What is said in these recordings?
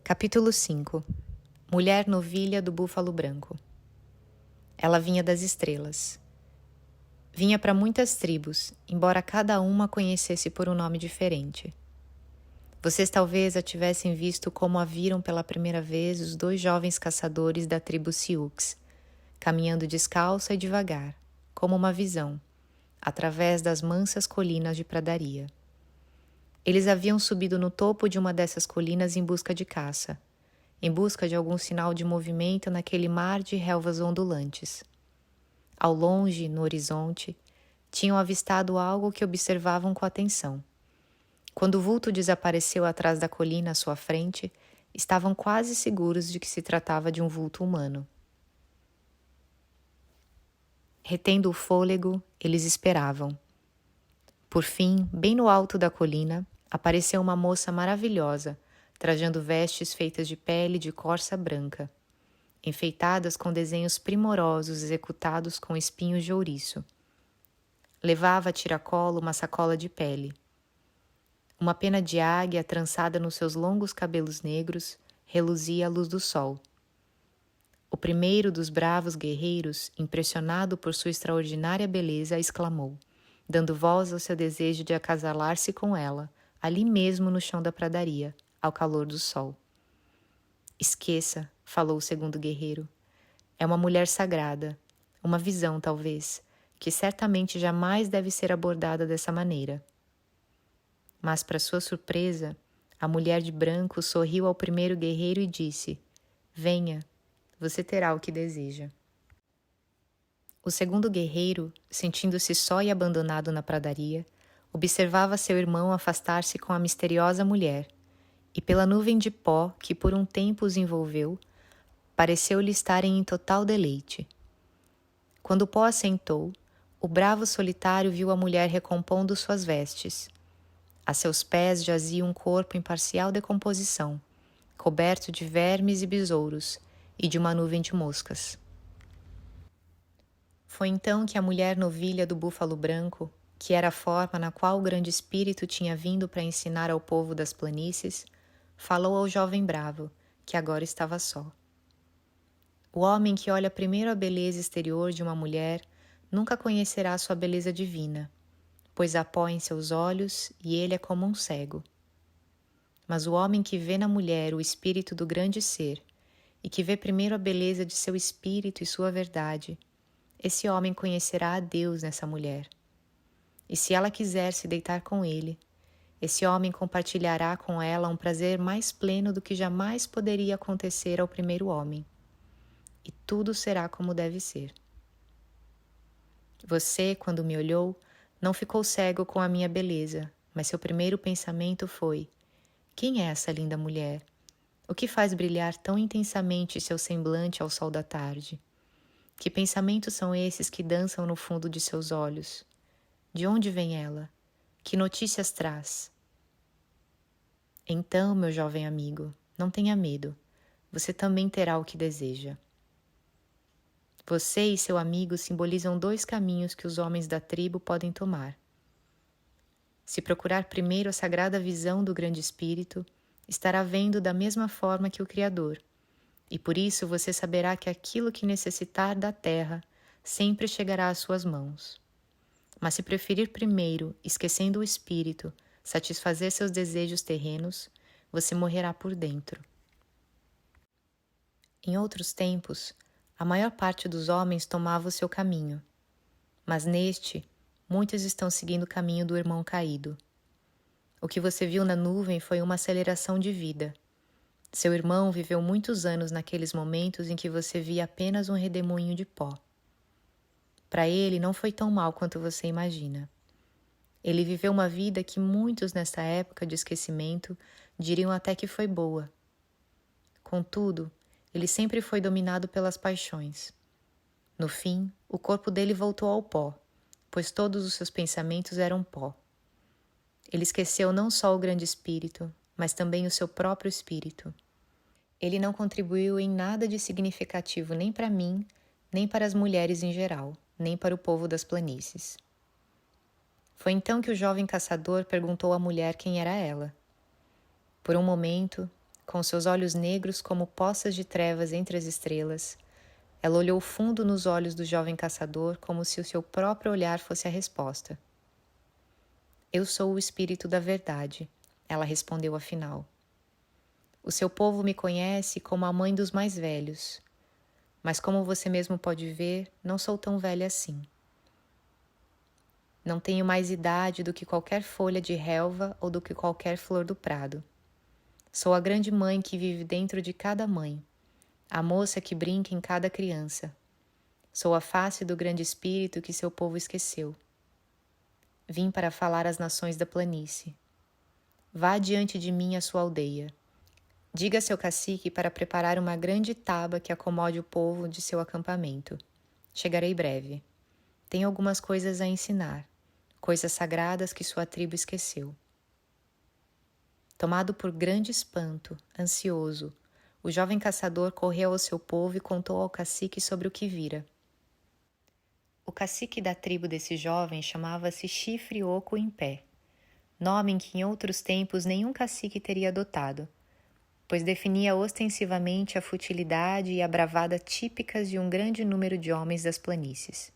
Capítulo 5. Mulher novilha do búfalo branco. Ela vinha das estrelas. Vinha para muitas tribos, embora cada uma a conhecesse por um nome diferente. Vocês talvez a tivessem visto como a viram pela primeira vez os dois jovens caçadores da tribo Sioux, caminhando descalça e devagar, como uma visão, através das mansas colinas de pradaria. Eles haviam subido no topo de uma dessas colinas em busca de caça, em busca de algum sinal de movimento naquele mar de relvas ondulantes. Ao longe, no horizonte, tinham avistado algo que observavam com atenção. Quando o vulto desapareceu atrás da colina à sua frente, estavam quase seguros de que se tratava de um vulto humano. Retendo o fôlego, eles esperavam. Por fim, bem no alto da colina, apareceu uma moça maravilhosa, trajando vestes feitas de pele de corça branca, enfeitadas com desenhos primorosos executados com espinhos de ouriço. Levava a tiracolo uma sacola de pele. Uma pena de águia trançada nos seus longos cabelos negros reluzia à luz do sol. O primeiro dos bravos guerreiros, impressionado por sua extraordinária beleza, exclamou, dando voz ao seu desejo de acasalar-se com ela, ali mesmo no chão da pradaria, ao calor do sol. Esqueça, falou o segundo guerreiro. É uma mulher sagrada, uma visão talvez, que certamente jamais deve ser abordada dessa maneira. Mas, para sua surpresa, a mulher de branco sorriu ao primeiro guerreiro e disse, venha, você terá o que deseja. O segundo guerreiro, sentindo-se só e abandonado na pradaria, observava seu irmão afastar-se com a misteriosa mulher, e pela nuvem de pó que por um tempo os envolveu, pareceu-lhe estarem em total deleite. Quando o pó assentou, o bravo solitário viu a mulher recompondo suas vestes. A seus pés jazia um corpo em parcial decomposição, coberto de vermes e besouros e de uma nuvem de moscas. Foi então que a mulher novilha do búfalo branco, que era a forma na qual o grande espírito tinha vindo para ensinar ao povo das planícies, falou ao jovem bravo, que agora estava só. O homem que olha primeiro a beleza exterior de uma mulher nunca conhecerá sua beleza divina, pois há pó em seus olhos e ele é como um cego. Mas o homem que vê na mulher o espírito do grande ser e que vê primeiro a beleza de seu espírito e sua verdade, esse homem conhecerá a Deus nessa mulher. E se ela quiser se deitar com ele, esse homem compartilhará com ela um prazer mais pleno do que jamais poderia acontecer ao primeiro homem. E tudo será como deve ser. Você, quando me olhou, não ficou cego com a minha beleza, mas seu primeiro pensamento foi: quem é essa linda mulher? O que faz brilhar tão intensamente seu semblante ao sol da tarde? Que pensamentos são esses que dançam no fundo de seus olhos? De onde vem ela? Que notícias traz? Então, meu jovem amigo, não tenha medo. Você também terá o que deseja. Você e seu amigo simbolizam dois caminhos que os homens da tribo podem tomar. Se procurar primeiro a sagrada visão do grande espírito, estará vendo da mesma forma que o Criador, e por isso você saberá que aquilo que necessitar da terra sempre chegará às suas mãos. Mas se preferir primeiro, esquecendo o espírito, satisfazer seus desejos terrenos, você morrerá por dentro. Em outros tempos, a maior parte dos homens tomava o seu caminho, mas neste, muitos estão seguindo o caminho do irmão caído. O que você viu na nuvem foi uma aceleração de vida. Seu irmão viveu muitos anos naqueles momentos em que você via apenas um redemoinho de pó. Para ele não foi tão mal quanto você imagina. Ele viveu uma vida que muitos nesta época de esquecimento diriam até que foi boa. Contudo, ele sempre foi dominado pelas paixões. No fim, o corpo dele voltou ao pó, pois todos os seus pensamentos eram pó. Ele esqueceu não só o grande espírito, mas também o seu próprio espírito. Ele não contribuiu em nada de significativo nem para mim, nem para as mulheres em geral, nem para o povo das planícies. Foi então que o jovem caçador perguntou à mulher quem era ela. Por um momento, Com seus olhos negros como poças de trevas entre as estrelas, ela olhou fundo nos olhos do jovem caçador como se o seu próprio olhar fosse a resposta. Eu sou o espírito da verdade, ela respondeu afinal. O seu povo me conhece como a mãe dos mais velhos, mas como você mesmo pode ver, não sou tão velha assim. Não tenho mais idade do que qualquer folha de relva ou do que qualquer flor do prado. Sou a grande mãe que vive dentro de cada mãe, a moça que brinca em cada criança. Sou a face do grande espírito que seu povo esqueceu. Vim para falar às nações da planície. Vá diante de mim à sua aldeia. Diga a seu cacique para preparar uma grande taba que acomode o povo de seu acampamento. Chegarei breve. Tenho algumas coisas a ensinar, coisas sagradas que sua tribo esqueceu. Tomado por grande espanto, ansioso, o jovem caçador correu ao seu povo e contou ao cacique sobre o que vira. O cacique da tribo desse jovem chamava-se Chifre Oco em Pé, nome em que em outros tempos nenhum cacique teria adotado, pois definia ostensivamente a futilidade e a bravada típicas de um grande número de homens das planícies.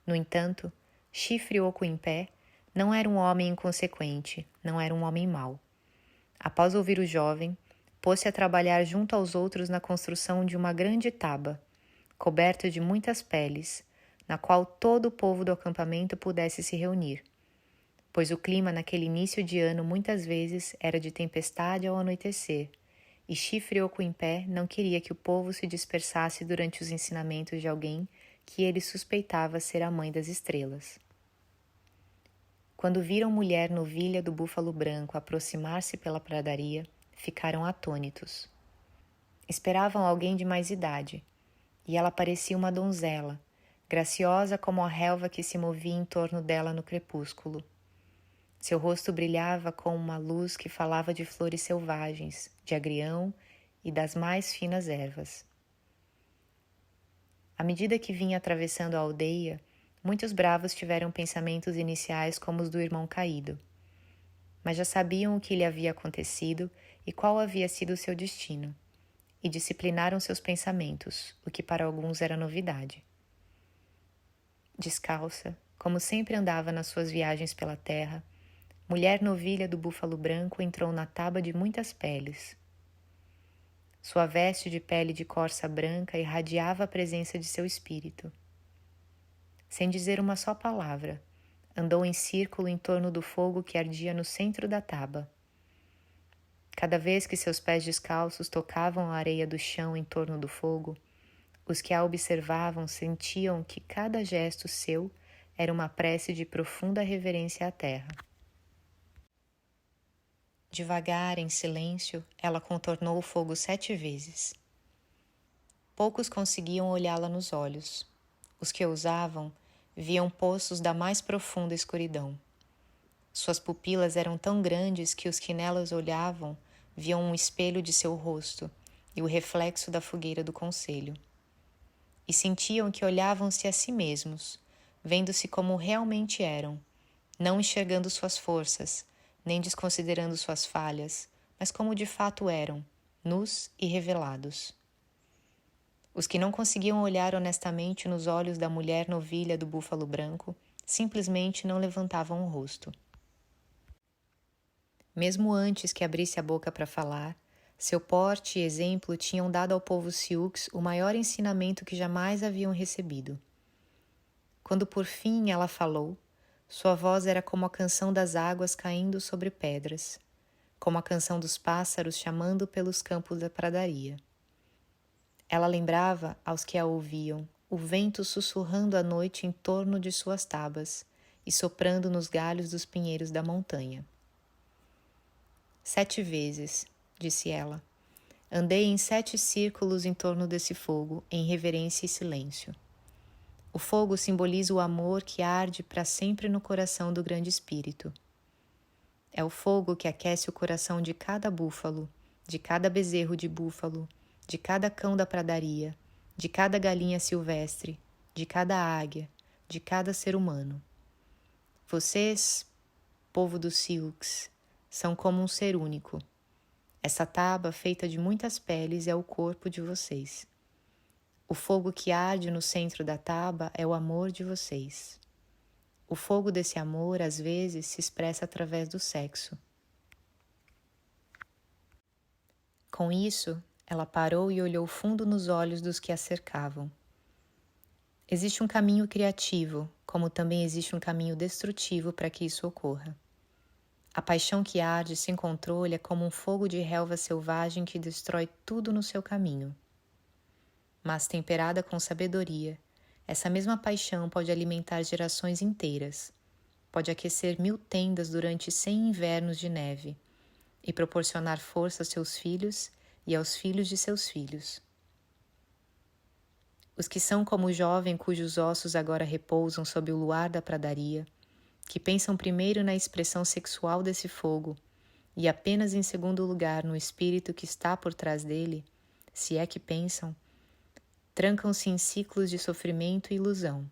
No entanto, Chifre Oco em Pé não era um homem inconsequente, não era um homem mau. Após ouvir o jovem, pôs-se a trabalhar junto aos outros na construção de uma grande taba, coberta de muitas peles, na qual todo o povo do acampamento pudesse se reunir, pois o clima naquele início de ano muitas vezes era de tempestade ao anoitecer, e Chifre Oco em Pé não queria que o povo se dispersasse durante os ensinamentos de alguém que ele suspeitava ser a mãe das estrelas. Quando viram mulher novilha do búfalo branco aproximar-se pela pradaria, ficaram atônitos. Esperavam alguém de mais idade, e ela parecia uma donzela, graciosa como a relva que se movia em torno dela no crepúsculo. Seu rosto brilhava com uma luz que falava de flores selvagens, de agrião e das mais finas ervas. À medida que vinha atravessando a aldeia, muitos bravos tiveram pensamentos iniciais como os do irmão caído, mas já sabiam o que lhe havia acontecido e qual havia sido seu destino, e disciplinaram seus pensamentos, o que para alguns era novidade. Descalça, como sempre andava nas suas viagens pela terra, mulher novilha do búfalo branco entrou na taba de muitas peles. Sua veste de pele de corça branca irradiava a presença de seu espírito. Sem dizer uma só palavra, andou em círculo em torno do fogo que ardia no centro da taba. Cada vez que seus pés descalços tocavam a areia do chão em torno do fogo, os que a observavam sentiam que cada gesto seu era uma prece de profunda reverência à terra. Devagar, em silêncio, ela contornou o fogo 7 vezes. Poucos conseguiam olhá-la nos olhos. Os que ousavam viam poços da mais profunda escuridão. Suas pupilas eram tão grandes que os que nelas olhavam viam um espelho de seu rosto e o reflexo da fogueira do conselho. E sentiam que olhavam-se a si mesmos, vendo-se como realmente eram, não enxergando suas forças, nem desconsiderando suas falhas, mas como de fato eram, nus e revelados. Os que não conseguiam olhar honestamente nos olhos da mulher novilha do búfalo branco, simplesmente não levantavam o rosto. Mesmo antes que abrisse a boca para falar, seu porte e exemplo tinham dado ao povo Sioux o maior ensinamento que jamais haviam recebido. Quando por fim ela falou, sua voz era como a canção das águas caindo sobre pedras, como a canção dos pássaros chamando pelos campos da pradaria. Ela lembrava aos que a ouviam o vento sussurrando à noite em torno de suas tabas e soprando nos galhos dos pinheiros da montanha. 7 vezes, disse ela, andei em 7 círculos em torno desse fogo, em reverência e silêncio. O fogo simboliza o amor que arde para sempre no coração do grande espírito. É o fogo que aquece o coração de cada búfalo, de cada bezerro de búfalo, de cada cão da pradaria, de cada galinha silvestre, de cada águia, de cada ser humano. Vocês, povo dos Sioux, são como um ser único. Essa taba feita de muitas peles é o corpo de vocês. O fogo que arde no centro da taba é o amor de vocês. O fogo desse amor, às vezes, se expressa através do sexo. Com isso, ela parou e olhou fundo nos olhos dos que a cercavam. Existe um caminho criativo, como também existe um caminho destrutivo para que isso ocorra. A paixão que arde sem controle é como um fogo de relva selvagem que destrói tudo no seu caminho. Mas temperada com sabedoria, essa mesma paixão pode alimentar gerações inteiras, pode aquecer 1000 tendas durante 100 invernos de neve e proporcionar força aos seus filhos e aos filhos de seus filhos. Os que são como o jovem cujos ossos agora repousam sob o luar da pradaria, que pensam primeiro na expressão sexual desse fogo e apenas em segundo lugar no espírito que está por trás dele, se é que pensam, trancam-se em ciclos de sofrimento e ilusão,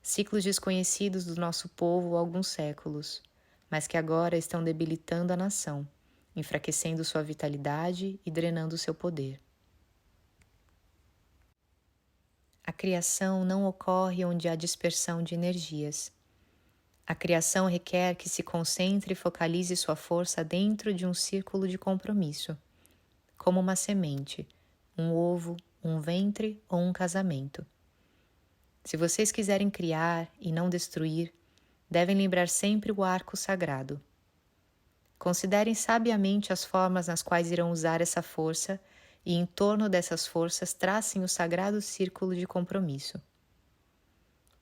ciclos desconhecidos do nosso povo há alguns séculos, mas que agora estão debilitando a nação, enfraquecendo sua vitalidade e drenando seu poder. A criação não ocorre onde há dispersão de energias. A criação requer que se concentre e focalize sua força dentro de um círculo de compromisso, como uma semente, um ovo, um ventre ou um casamento. Se vocês quiserem criar e não destruir, devem lembrar sempre o arco sagrado. Considerem sabiamente as formas nas quais irão usar essa força e em torno dessas forças tracem o sagrado círculo de compromisso.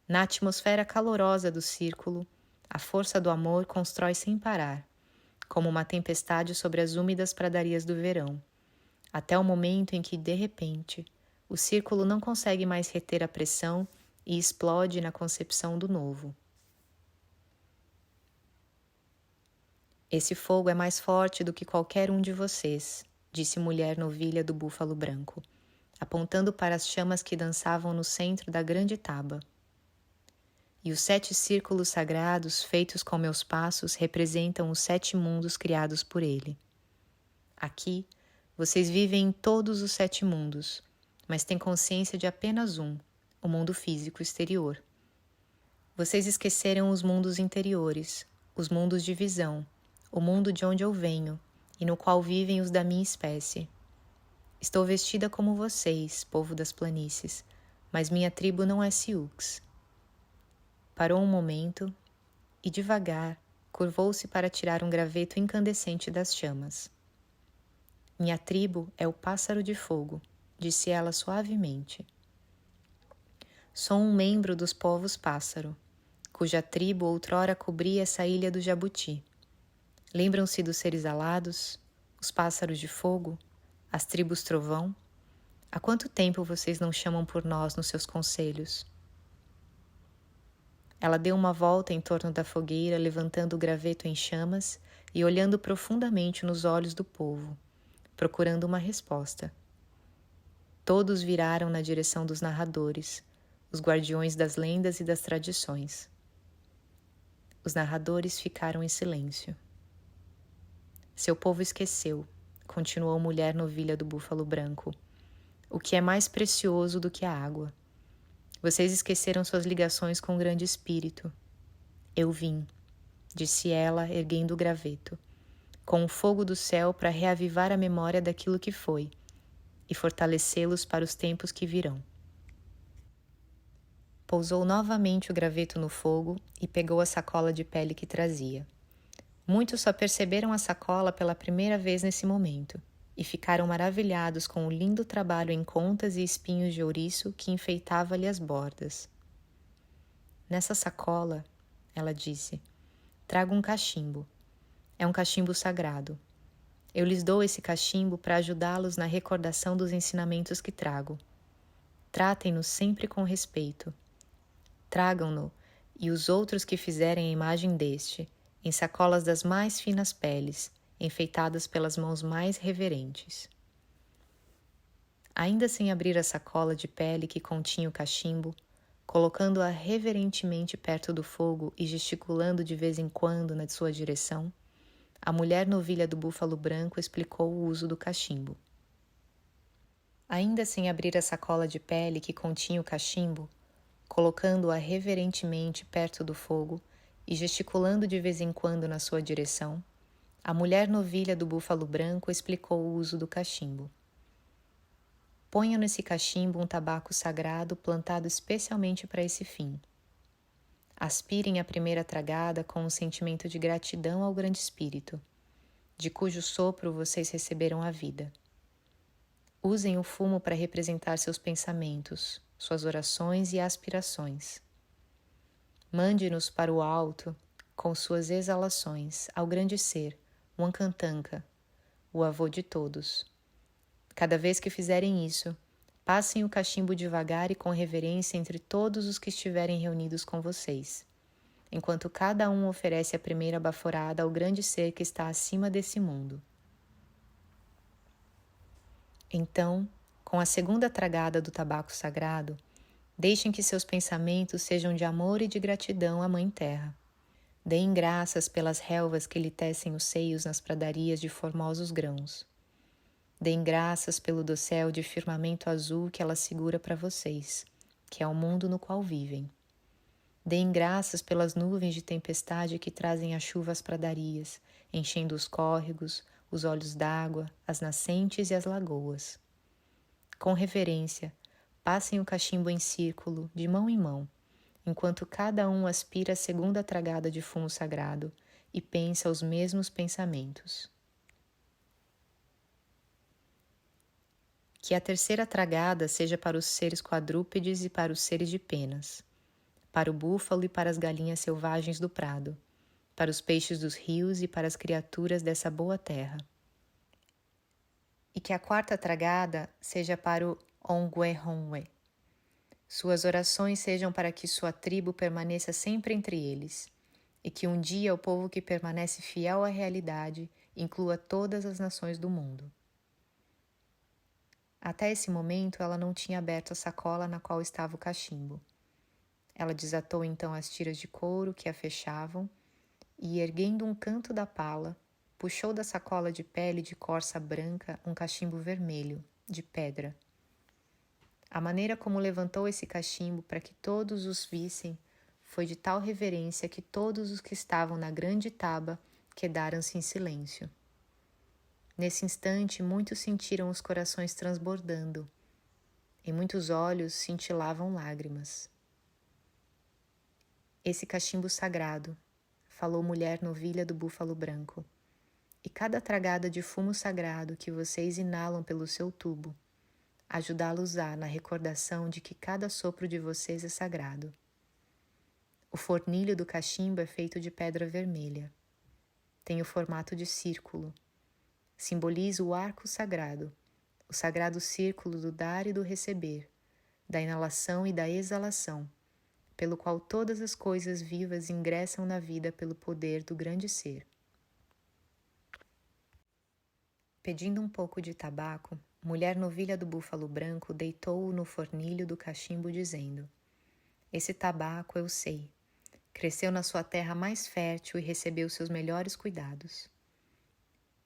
Na atmosfera calorosa do círculo, a força do amor constrói sem parar, como uma tempestade sobre as úmidas pradarias do verão, até o momento em que, de repente, o círculo não consegue mais reter a pressão e explode na concepção do novo. Esse fogo é mais forte do que qualquer um de vocês, disse mulher novilha do búfalo branco, apontando para as chamas que dançavam no centro da grande taba. E os 7 círculos sagrados feitos com meus passos representam os 7 mundos criados por ele. Aqui, vocês vivem em todos os 7 mundos, mas têm consciência de apenas um, o mundo físico exterior. Vocês esqueceram os mundos interiores, os mundos de visão, o mundo de onde eu venho e no qual vivem os da minha espécie. Estou vestida como vocês, povo das planícies, mas minha tribo não é Sioux. Parou um momento e, devagar, curvou-se para tirar um graveto incandescente das chamas. Minha tribo é o pássaro de fogo, disse ela suavemente. Sou um membro dos povos pássaro, cuja tribo outrora cobria essa ilha do Jabuti. Lembram-se dos seres alados, os pássaros de fogo, as tribos trovão? Há quanto tempo vocês não chamam por nós nos seus conselhos? Ela deu uma volta em torno da fogueira, levantando o graveto em chamas e olhando profundamente nos olhos do povo, procurando uma resposta. Todos viraram na direção dos narradores, os guardiões das lendas e das tradições. Os narradores ficaram em silêncio. Seu povo esqueceu, continuou a mulher novilha do búfalo branco, o que é mais precioso do que a água. Vocês esqueceram suas ligações com o grande espírito. Eu vim, disse ela, erguendo o graveto, com o fogo do céu para reavivar a memória daquilo que foi e fortalecê-los para os tempos que virão. Pousou novamente o graveto no fogo e pegou a sacola de pele que trazia. Muitos só perceberam a sacola pela primeira vez nesse momento e ficaram maravilhados com o lindo trabalho em contas e espinhos de ouriço que enfeitava-lhe as bordas. Nessa sacola, ela disse, trago um cachimbo. É um cachimbo sagrado. Eu lhes dou esse cachimbo para ajudá-los na recordação dos ensinamentos que trago. Tratem-no sempre com respeito. Tragam-no e os outros que fizerem a imagem deste, em sacolas das mais finas peles, enfeitadas pelas mãos mais reverentes. Ainda sem abrir a sacola de pele que continha o cachimbo, colocando-a reverentemente perto do fogo e gesticulando de vez em quando na sua direção, a mulher novilha do búfalo branco explicou o uso do cachimbo. Ainda sem abrir a sacola de pele que continha o cachimbo, colocando-a reverentemente perto do fogo e gesticulando de vez em quando na sua direção, a mulher novilha do búfalo branco explicou o uso do cachimbo. Ponham nesse cachimbo um tabaco sagrado plantado especialmente para esse fim. Aspirem a primeira tragada com um sentimento de gratidão ao Grande Espírito, de cujo sopro vocês receberam a vida. Usem o fumo para representar seus pensamentos, suas orações e aspirações. Mande-nos para o alto, com suas exalações, ao grande ser, o Ankantanka, o avô de todos. Cada vez que fizerem isso, passem o cachimbo devagar e com reverência entre todos os que estiverem reunidos com vocês, enquanto cada um oferece a primeira baforada ao grande ser que está acima desse mundo. Então, com a segunda tragada do tabaco sagrado, deixem que seus pensamentos sejam de amor e de gratidão à Mãe Terra. Deem graças pelas relvas que lhe tecem os seios nas pradarias de formosos grãos. Deem graças pelo dossel de firmamento azul que ela segura para vocês, que é o mundo no qual vivem. Deem graças pelas nuvens de tempestade que trazem a chuva às pradarias, enchendo os córregos, os olhos d'água, as nascentes e as lagoas. Com reverência, passem o cachimbo em círculo, de mão em mão, enquanto cada um aspira a segunda tragada de fumo sagrado e pensa os mesmos pensamentos. Que a terceira tragada seja para os seres quadrúpedes e para os seres de penas, para o búfalo e para as galinhas selvagens do prado, para os peixes dos rios e para as criaturas dessa boa terra. E que a quarta tragada seja para o Ongwehonwe. Suas orações sejam para que sua tribo permaneça sempre entre eles, e que um dia o povo que permanece fiel à realidade inclua todas as nações do mundo. Até esse momento ela não tinha aberto a sacola na qual estava o cachimbo. Ela desatou então as tiras de couro que a fechavam e, erguendo um canto da pala, puxou da sacola de pele de corça branca um cachimbo vermelho, de pedra. A maneira como levantou esse cachimbo para que todos os vissem foi de tal reverência que todos os que estavam na grande taba quedaram-se em silêncio. Nesse instante, muitos sentiram os corações transbordando. Em muitos olhos cintilavam lágrimas. Esse cachimbo sagrado, falou mulher novilha do búfalo branco, e cada tragada de fumo sagrado que vocês inalam pelo seu tubo, ajudá-los-á na recordação de que cada sopro de vocês é sagrado. O fornilho do cachimbo é feito de pedra vermelha. Tem o formato de círculo. Simboliza o arco sagrado, o sagrado círculo do dar e do receber, da inalação e da exalação, pelo qual todas as coisas vivas ingressam na vida pelo poder do grande ser. Pedindo um pouco de tabaco, mulher novilha do búfalo branco deitou-o no fornilho do cachimbo, dizendo: Esse tabaco eu sei. Cresceu na sua terra mais fértil e recebeu seus melhores cuidados.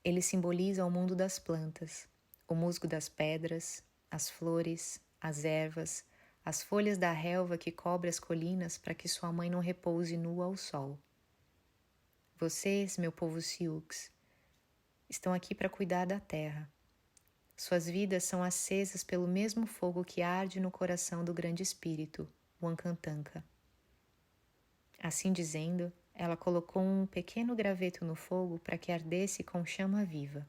Ele simboliza o mundo das plantas, o musgo das pedras, as flores, as ervas, as folhas da relva que cobre as colinas para que sua mãe não repouse nua ao sol. Vocês, meu povo Sioux, estão aqui para cuidar da terra. Suas vidas são acesas pelo mesmo fogo que arde no coração do grande espírito, o Ankantanka. Assim dizendo, ela colocou um pequeno graveto no fogo para que ardesse com chama viva.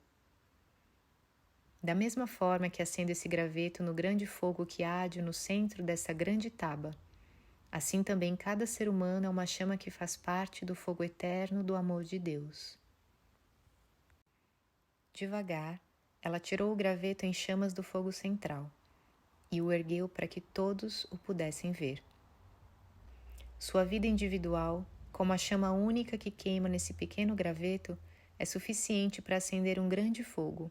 Da mesma forma que acendo esse graveto no grande fogo que arde no centro dessa grande taba, assim também cada ser humano é uma chama que faz parte do fogo eterno do amor de Deus. Devagar, ela tirou o graveto em chamas do fogo central e o ergueu para que todos o pudessem ver. Sua vida individual, como a chama única que queima nesse pequeno graveto, é suficiente para acender um grande fogo.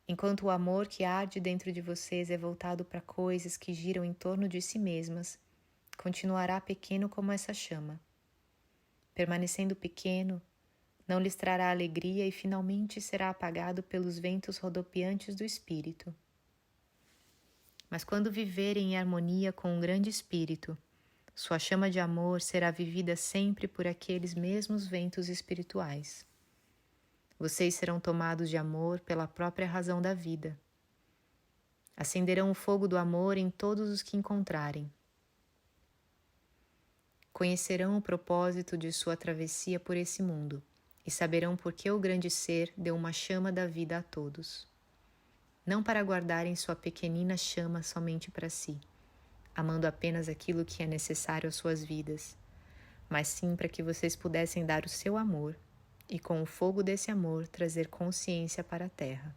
Enquanto o amor que arde dentro de vocês é voltado para coisas que giram em torno de si mesmas, continuará pequeno como essa chama. Permanecendo pequeno, não lhes trará alegria e finalmente será apagado pelos ventos rodopiantes do espírito. Mas quando viverem em harmonia com o grande espírito, sua chama de amor será vivida sempre por aqueles mesmos ventos espirituais. Vocês serão tomados de amor pela própria razão da vida. Acenderão o fogo do amor em todos os que encontrarem. Conhecerão o propósito de sua travessia por esse mundo e saberão por que o grande ser deu uma chama da vida a todos. Não para guardarem sua pequenina chama somente para si, amando apenas aquilo que é necessário às suas vidas, mas sim para que vocês pudessem dar o seu amor e com o fogo desse amor trazer consciência para a Terra.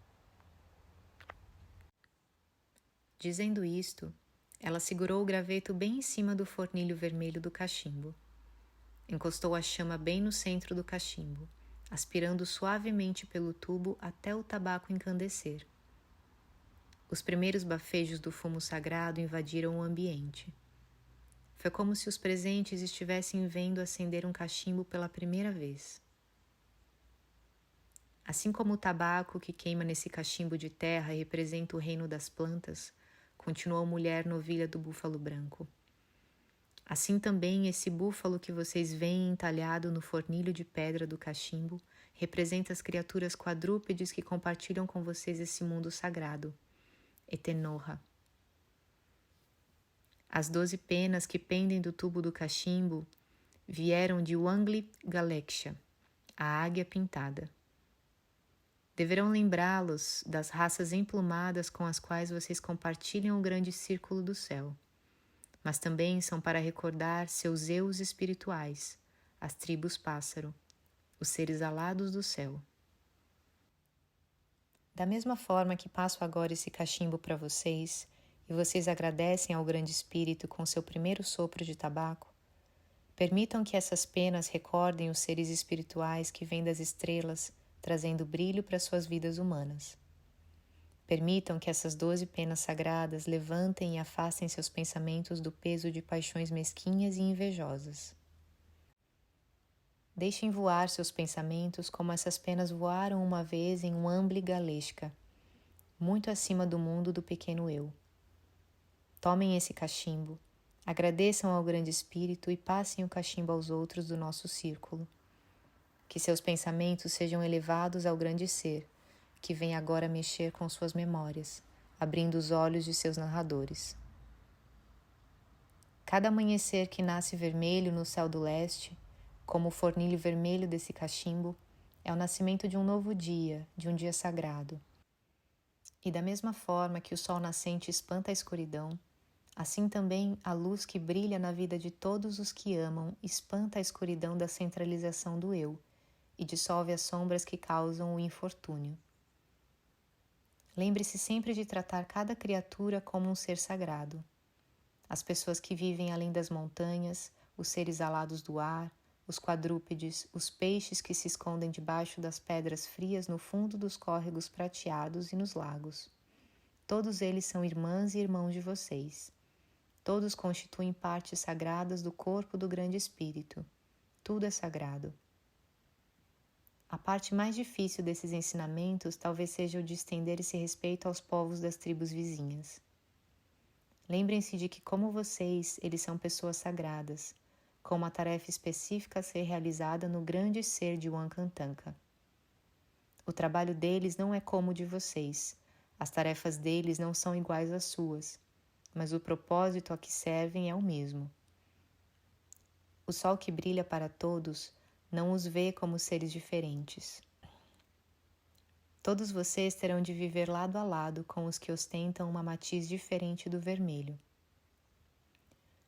Dizendo isto, ela segurou o graveto bem em cima do fornilho vermelho do cachimbo. Encostou a chama bem no centro do cachimbo, aspirando suavemente pelo tubo até o tabaco encandecer. Os primeiros bafejos do fumo sagrado invadiram o ambiente. Foi como se os presentes estivessem vendo acender um cachimbo pela primeira vez. Assim como o tabaco que queima nesse cachimbo de terra representa o reino das plantas, continuou a mulher novilha do búfalo branco. Assim também esse búfalo que vocês veem entalhado no fornilho de pedra do cachimbo representa as criaturas quadrúpedes que compartilham com vocês esse mundo sagrado, Etenorra. As 12 penas que pendem do tubo do cachimbo vieram de Wangli Galeksha, a águia pintada. Deverão lembrá-los das raças emplumadas com as quais vocês compartilham o grande círculo do céu, mas também são para recordar seus eus espirituais, as tribos pássaro, os seres alados do céu. Da mesma forma que passo agora esse cachimbo para vocês e vocês agradecem ao grande espírito com seu primeiro sopro de tabaco, permitam que essas penas recordem os seres espirituais que vêm das estrelas, trazendo brilho para suas vidas humanas. Permitam que essas 12 penas sagradas levantem e afastem seus pensamentos do peso de paixões mesquinhas e invejosas. Deixem voar seus pensamentos como essas penas voaram uma vez em Wangli Galeshka, muito acima do mundo do pequeno eu. Tomem esse cachimbo, agradeçam ao grande espírito e passem o cachimbo aos outros do nosso círculo. Que seus pensamentos sejam elevados ao grande ser, que vem agora mexer com suas memórias, abrindo os olhos de seus narradores. Cada amanhecer que nasce vermelho no céu do leste, como o fornilho vermelho desse cachimbo, é o nascimento de um novo dia, de um dia sagrado. E da mesma forma que o sol nascente espanta a escuridão, assim também a luz que brilha na vida de todos os que amam espanta a escuridão da centralização do eu, e dissolve as sombras que causam o infortúnio. Lembre-se sempre de tratar cada criatura como um ser sagrado. As pessoas que vivem além das montanhas, os seres alados do ar, os quadrúpedes, os peixes que se escondem debaixo das pedras frias no fundo dos córregos prateados e nos lagos. Todos eles são irmãs e irmãos de vocês. Todos constituem partes sagradas do corpo do grande espírito. Tudo é sagrado. A parte mais difícil desses ensinamentos talvez seja o de estender esse respeito aos povos das tribos vizinhas. Lembrem-se de que, como vocês, eles são pessoas sagradas, com uma tarefa específica a ser realizada no grande ser de Wankantanka. O trabalho deles não é como o de vocês, as tarefas deles não são iguais às suas, mas o propósito a que servem é o mesmo. O sol que brilha para todos não os vê como seres diferentes. Todos vocês terão de viver lado a lado com os que ostentam uma matiz diferente do vermelho.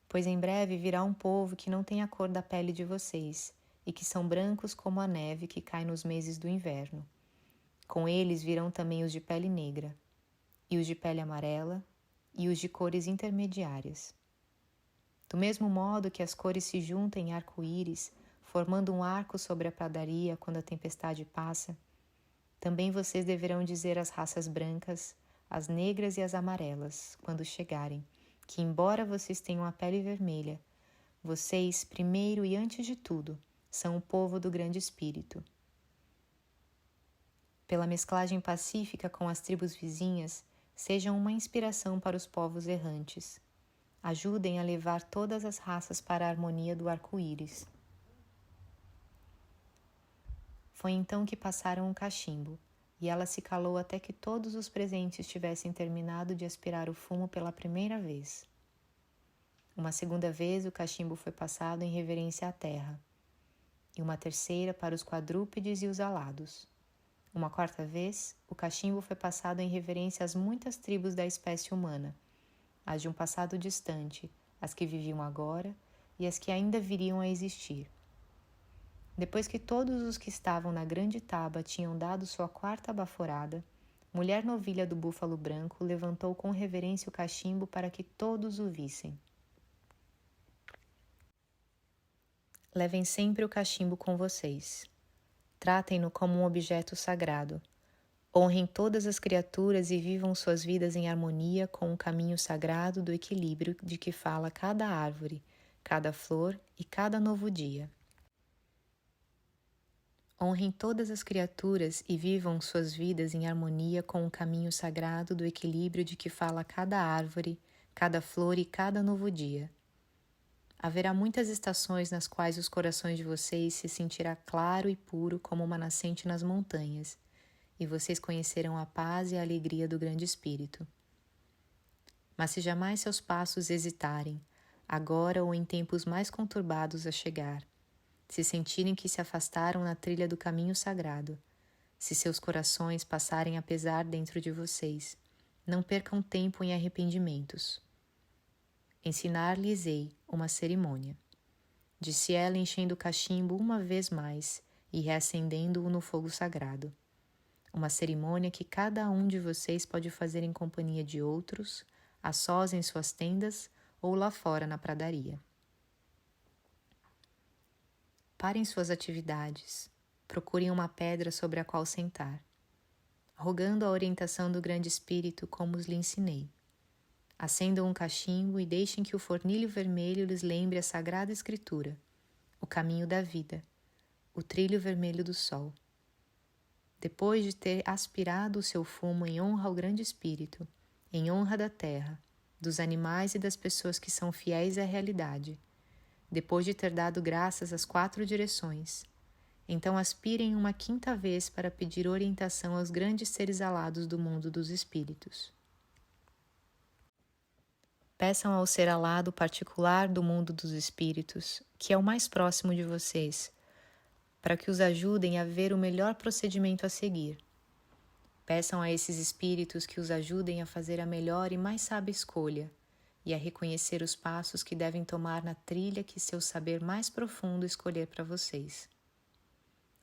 Pois em breve virá um povo que não tem a cor da pele de vocês e que são brancos como a neve que cai nos meses do inverno. Com eles virão também os de pele negra, e os de pele amarela, e os de cores intermediárias. Do mesmo modo que as cores se juntam em arco-íris, formando um arco sobre a pradaria quando a tempestade passa, também vocês deverão dizer às raças brancas, às negras e às amarelas, quando chegarem, que embora vocês tenham a pele vermelha, vocês, primeiro e antes de tudo, são o povo do grande espírito, pela mesclagem pacífica com as tribos vizinhas, sejam uma inspiração para os povos errantes. Ajudem a levar todas as raças para a harmonia do arco-íris. Foi então que passaram o cachimbo, e ela se calou até que todos os presentes tivessem terminado de aspirar o fumo pela primeira vez. Uma segunda vez o cachimbo foi passado em reverência à terra, e uma terceira para os quadrúpedes e os alados. Uma quarta vez, o cachimbo foi passado em reverência às muitas tribos da espécie humana, as de um passado distante, as que viviam agora e as que ainda viriam a existir. Depois que todos os que estavam na grande taba tinham dado sua quarta baforada, Mulher Novilha do Búfalo Branco levantou com reverência o cachimbo para que todos o vissem. Levem sempre o cachimbo com vocês. Tratem-no como um objeto sagrado. Honrem todas as criaturas e vivam suas vidas em harmonia com o caminho sagrado do equilíbrio de que fala cada árvore, cada flor e cada novo dia. Honrem todas as criaturas e vivam suas vidas em harmonia com o caminho sagrado do equilíbrio de que fala cada árvore, cada flor e cada novo dia. Haverá muitas estações nas quais os corações de vocês se sentirá claro e puro como uma nascente nas montanhas, e vocês conhecerão a paz e a alegria do Grande Espírito. Mas se jamais seus passos hesitarem, agora ou em tempos mais conturbados a chegar, se sentirem que se afastaram na trilha do caminho sagrado, se seus corações passarem a pesar dentro de vocês, não percam tempo em arrependimentos. Ensinar-lhes-ei uma cerimônia, disse ela enchendo o cachimbo uma vez mais e reacendendo-o no fogo sagrado. Uma cerimônia que cada um de vocês pode fazer em companhia de outros, a sós em suas tendas ou lá fora na pradaria. Parem suas atividades, procurem uma pedra sobre a qual sentar, rogando a orientação do Grande Espírito como os lhe ensinei. Acendam um cachimbo e deixem que o fornilho vermelho lhes lembre a Sagrada Escritura, o caminho da vida, o trilho vermelho do sol. Depois de ter aspirado o seu fumo em honra ao Grande Espírito, em honra da terra, dos animais e das pessoas que são fiéis à realidade, depois de ter dado graças às 4 direções, então aspirem uma quinta vez para pedir orientação aos grandes seres alados do mundo dos espíritos. Peçam ao ser alado particular do mundo dos espíritos, que é o mais próximo de vocês, para que os ajudem a ver o melhor procedimento a seguir. Peçam a esses espíritos que os ajudem a fazer a melhor e mais sábia escolha, e a reconhecer os passos que devem tomar na trilha que seu saber mais profundo escolher para vocês.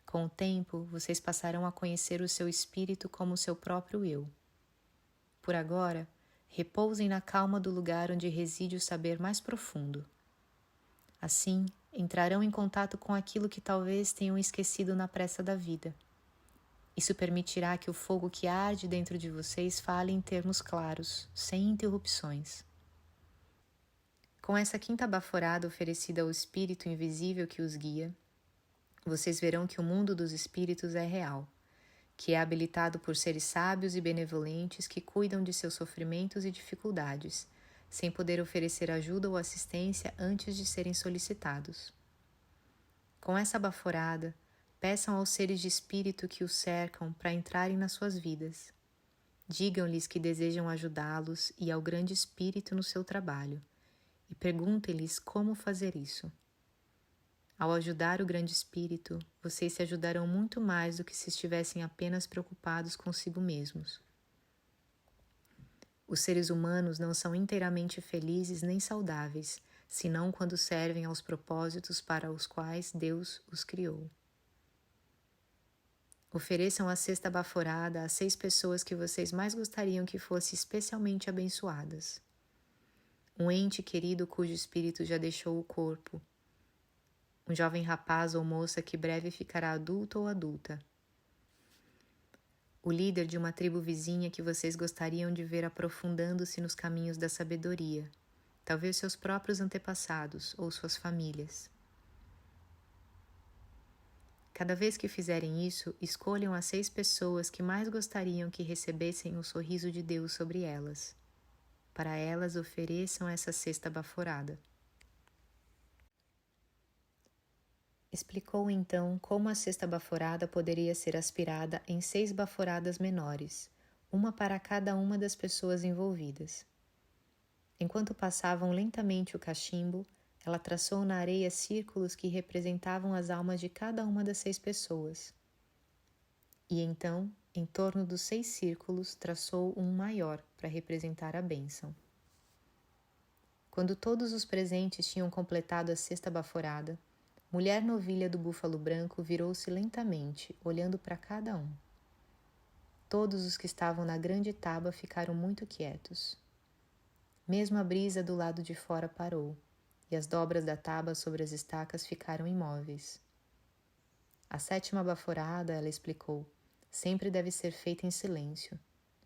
Com o tempo, vocês passarão a conhecer o seu espírito como seu próprio eu. Por agora, repousem na calma do lugar onde reside o saber mais profundo. Assim, entrarão em contato com aquilo que talvez tenham esquecido na pressa da vida. Isso permitirá que o fogo que arde dentro de vocês fale em termos claros, sem interrupções. Com essa quinta baforada oferecida ao espírito invisível que os guia, vocês verão que o mundo dos espíritos é real, que é habilitado por seres sábios e benevolentes que cuidam de seus sofrimentos e dificuldades, sem poder oferecer ajuda ou assistência antes de serem solicitados. Com essa baforada, peçam aos seres de espírito que os cercam para entrarem nas suas vidas. Digam-lhes que desejam ajudá-los e ao Grande Espírito no seu trabalho, e perguntem-lhes como fazer isso. Ao ajudar o Grande Espírito, vocês se ajudarão muito mais do que se estivessem apenas preocupados consigo mesmos. Os seres humanos não são inteiramente felizes nem saudáveis, senão quando servem aos propósitos para os quais Deus os criou. Ofereçam a cesta baforada às 6 pessoas que vocês mais gostariam que fossem especialmente abençoadas. Um ente querido cujo espírito já deixou o corpo, um jovem rapaz ou moça que breve ficará adulto ou adulta, o líder de uma tribo vizinha que vocês gostariam de ver aprofundando-se nos caminhos da sabedoria, talvez seus próprios antepassados ou suas famílias. Cada vez que fizerem isso, escolham as 6 pessoas que mais gostariam que recebessem o sorriso de Deus sobre elas. Para elas, ofereçam essa cesta baforada. Explicou então como a cesta baforada poderia ser aspirada em 6 baforadas menores, uma para cada uma das pessoas envolvidas. Enquanto passavam lentamente o cachimbo, ela traçou na areia círculos que representavam as almas de cada uma das 6 pessoas. E então, em torno dos 6 círculos, traçou um maior para representar a bênção. Quando todos os presentes tinham completado a cesta baforada, Mulher Novilha do Búfalo Branco virou-se lentamente, olhando para cada um. Todos os que estavam na grande taba ficaram muito quietos. Mesmo a brisa do lado de fora parou, e as dobras da taba sobre as estacas ficaram imóveis. A 7ª baforada, ela explicou, sempre deve ser feita em silêncio,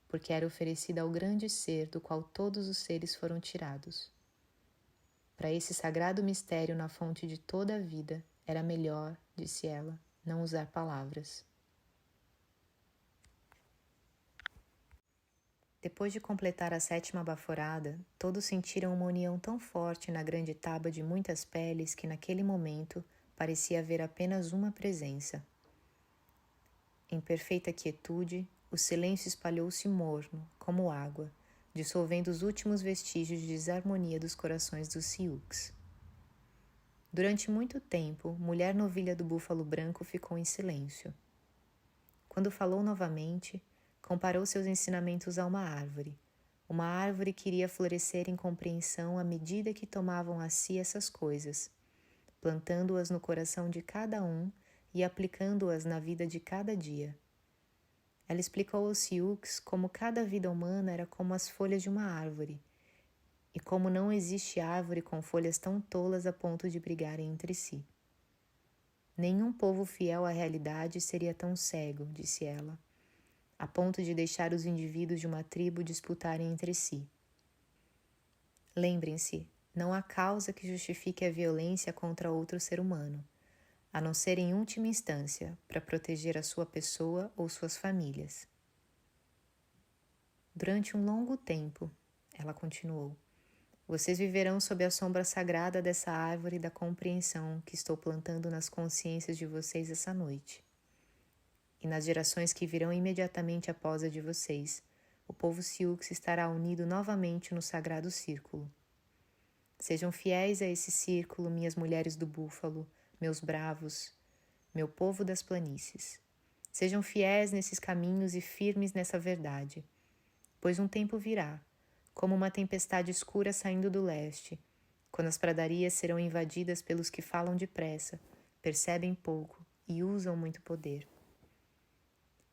porque era oferecida ao grande ser do qual todos os seres foram tirados. Para esse sagrado mistério na fonte de toda a vida, era melhor, disse ela, não usar palavras. Depois de completar a 7ª baforada, todos sentiram uma união tão forte na grande taba de muitas peles que naquele momento parecia haver apenas uma presença. Em perfeita quietude, o silêncio espalhou-se morno, como água, dissolvendo os últimos vestígios de desarmonia dos corações dos Sioux. Durante muito tempo, Mulher Novilha do Búfalo Branco ficou em silêncio. Quando falou novamente, comparou seus ensinamentos a uma árvore que iria florescer em compreensão à medida que tomavam a si essas coisas, plantando-as no coração de cada um e aplicando-as na vida de cada dia. Ela explicou aos Sioux como cada vida humana era como as folhas de uma árvore, e como não existe árvore com folhas tão tolas a ponto de brigarem entre si. Nenhum povo fiel à realidade seria tão cego, disse ela, a ponto de deixar os indivíduos de uma tribo disputarem entre si. Lembrem-se, não há causa que justifique a violência contra outro ser humano, a não ser em última instância, para proteger a sua pessoa ou suas famílias. Durante um longo tempo, ela continuou, vocês viverão sob a sombra sagrada dessa árvore da compreensão que estou plantando nas consciências de vocês essa noite. E nas gerações que virão imediatamente após a de vocês, o povo Sioux estará unido novamente no sagrado círculo. Sejam fiéis a esse círculo, minhas mulheres do búfalo, meus bravos, meu povo das planícies. Sejam fiéis nesses caminhos e firmes nessa verdade, pois um tempo virá, como uma tempestade escura saindo do leste, quando as pradarias serão invadidas pelos que falam depressa, percebem pouco e usam muito poder.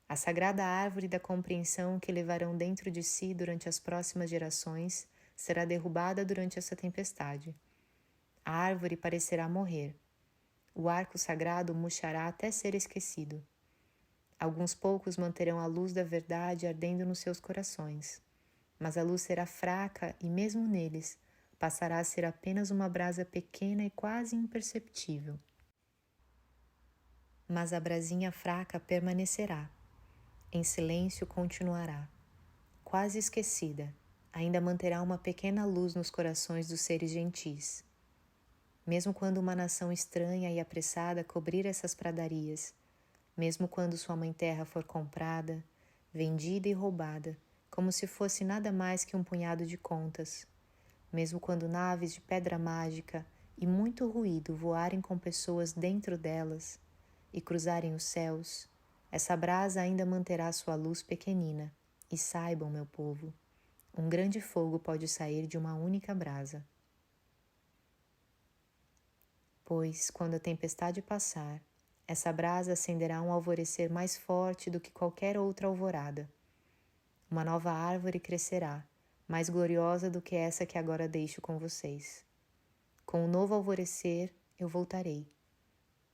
A sagrada árvore da compreensão que levarão dentro de si durante as próximas gerações será derrubada durante essa tempestade. A árvore parecerá morrer. O arco sagrado murchará até ser esquecido. Alguns poucos manterão a luz da verdade ardendo nos seus corações, mas a luz será fraca e mesmo neles passará a ser apenas uma brasa pequena e quase imperceptível. Mas a brasinha fraca permanecerá. Em silêncio continuará. Quase esquecida, ainda manterá uma pequena luz nos corações dos seres gentis. Mesmo quando uma nação estranha e apressada cobrir essas pradarias, mesmo quando sua mãe terra for comprada, vendida e roubada, como se fosse nada mais que um punhado de contas, mesmo quando naves de pedra mágica e muito ruído voarem com pessoas dentro delas e cruzarem os céus, essa brasa ainda manterá sua luz pequenina. E saibam, meu povo, um grande fogo pode sair de uma única brasa. Pois, quando a tempestade passar, essa brasa acenderá um alvorecer mais forte do que qualquer outra alvorada. Uma nova árvore crescerá, mais gloriosa do que essa que agora deixo com vocês. Com o novo alvorecer, eu voltarei.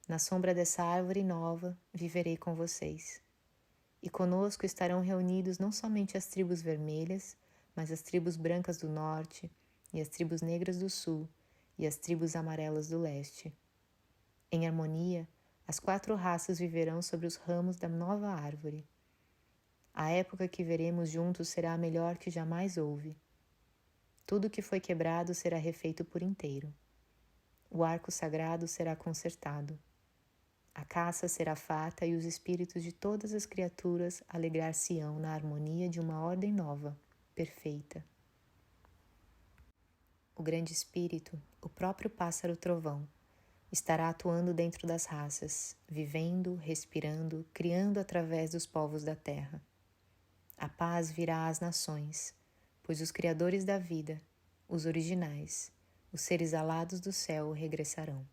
Na sombra dessa árvore nova, viverei com vocês. E conosco estarão reunidos não somente as tribos vermelhas, mas as tribos brancas do norte, e as tribos negras do sul, e as tribos amarelas do leste. Em harmonia, As 4 raças viverão sobre os ramos da nova árvore. A época que veremos juntos será a melhor que jamais houve. Tudo que foi quebrado será refeito por inteiro. O arco sagrado será consertado. A caça será farta e os espíritos de todas as criaturas alegrar-se-ão na harmonia de uma ordem nova, perfeita. O grande espírito, o próprio pássaro trovão, estará atuando dentro das raças, vivendo, respirando, criando através dos povos da terra. A paz virá às nações, pois os criadores da vida, os originais, os seres alados do céu regressarão.